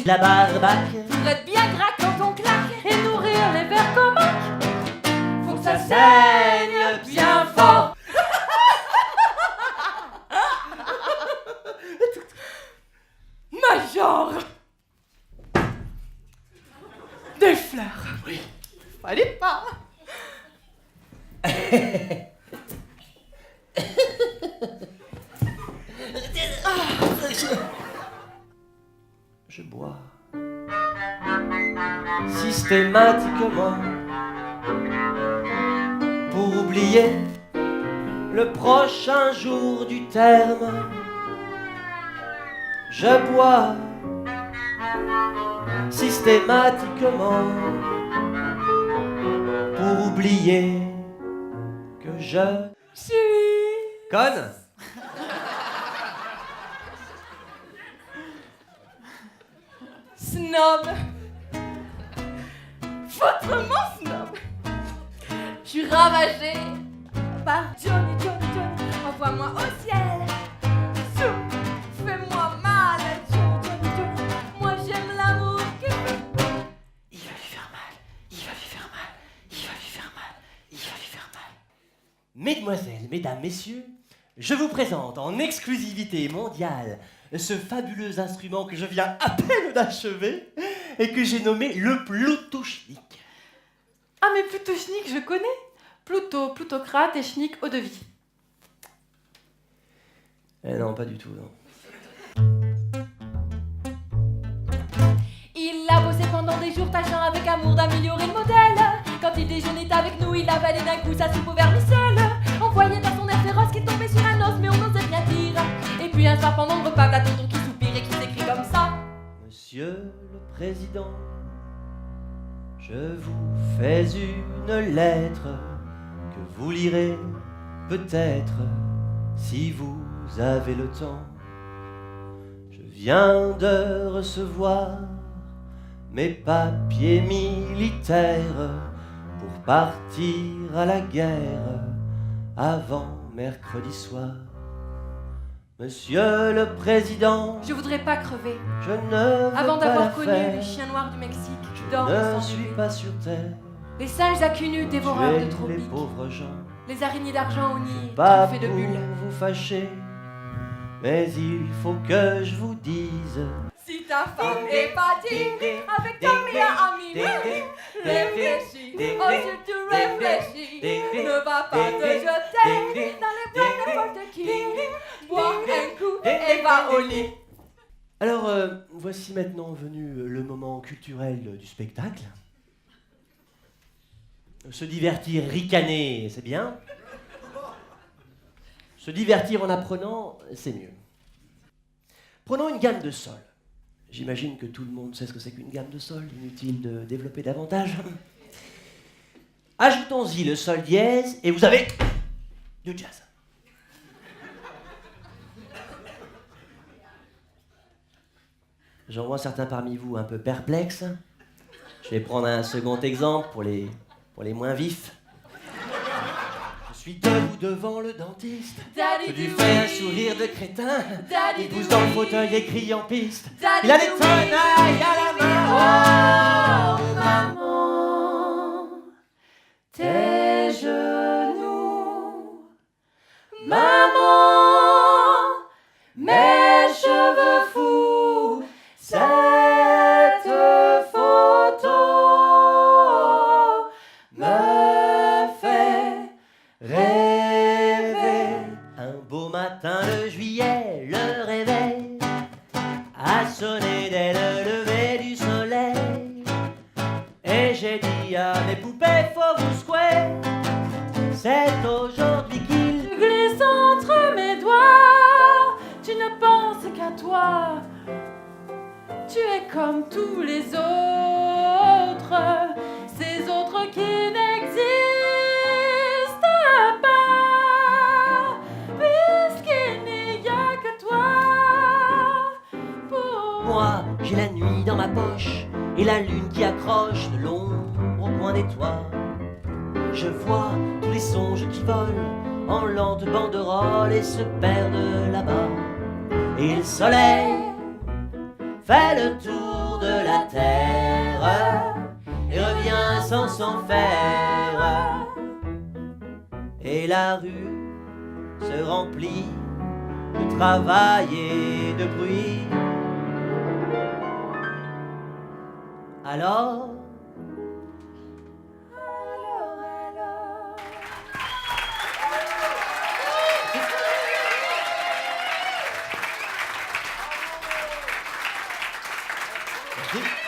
la barbaque. Pour être bien gras quand on claque et nourrir les vers comaques, faut que ça Saigne bien fort. Major. Des fleurs. Oui. Fallait pas. Je bois systématiquement pour oublier le prochain jour du terme. Je bois systématiquement pour oublier que je suis conne. snob. Fautrement snob. Je suis ravagée par Johnny, Johnny, Johnny. Envoie-moi au ciel. Sou, fais-moi mal, Johnny, Johnny, Johnny. Moi j'aime l'amour qui fait. Il va lui faire mal, il va lui faire mal, il va lui faire mal, il va lui faire mal. Mesdemoiselles, mesdames, messieurs, je vous présente en exclusivité mondiale ce fabuleux instrument que je viens à peine d'achever et que j'ai nommé le Plutochnik. Ah mais Plutochnik, je connais. Pluto, plutocrate et schnick eau de vie. Non, pas du tout, non. Il a bossé pendant des jours tâchant avec amour d'améliorer le modèle. Quand il déjeunait avec nous, il avalait d'un coup sa soupe au vermicelle. On voyait dans son air féroce qu'il tombait sur un os, mais on n'osait rien dire. Et puis un soir pendant le repas, la tonton qui soupire et qui s'écrit comme ça. Monsieur le Président, je vous fais une lettre que vous lirez peut-être si vous avez le temps. Je viens de recevoir mes papiers militaires pour partir à la guerre avant mercredi soir. Monsieur le Président, Je voudrais pas crever je ne veux avant pas d'avoir la connu faire. les chiens noirs du Mexique qui Je dorment ne sans suis rêver. pas sur terre. Les singes acunus dévoreurs de Tuez les tropiques. pauvres gens. Les araignées d'argent au nid Pas truffées de pour bulles. vous fâcher, mais il faut que je vous dise. Si ta femme est pas digne, avec ton meilleur ami, réfléchis, oh si tu réfléchis, ne va pas te jeter dans les bras de n'importe qui. Bois un coup et va au lit. Alors, voici maintenant venu le moment culturel du spectacle. Se divertir, ricaner, c'est bien. Se divertir en apprenant, c'est mieux. Prenons une gamme de sol. J'imagine que tout le monde sait ce que c'est qu'une gamme de sol, inutile de développer davantage. Ajoutons-y le sol dièse et vous avez du jazz. J'en vois certains parmi vous un peu perplexes. Je vais prendre un second exemple pour les moins vifs. Je suis debout devant le dentiste. Je lui fais un sourire de crétin. Il pousse dans le fauteuil et crie en piste. Il a des tenailles à la main. Oh, maman, tes genoux. Maman, mes cheveux fous. Cette photo me fait Rêver. Un beau matin de juillet, le réveil a sonné dès le lever du soleil. Et j'ai dit à mes poupées, faut vous secouer. C'est aujourd'hui qu'il glisse entre mes doigts. Tu ne penses qu'à toi. Tu es comme tous les autres, ces autres qui n'existent pas, puisqu'il n'y a que toi. Pour moi, j'ai la nuit dans ma poche et la lune qui accroche de l'ombre au coin des toits. Je vois tous les songes qui volent en lente banderole et se perdent là-bas. Et le soleil fait le tour de la terre et revient sans s'en faire. Et la rue se remplit de travail et de bruit. Alors, alors.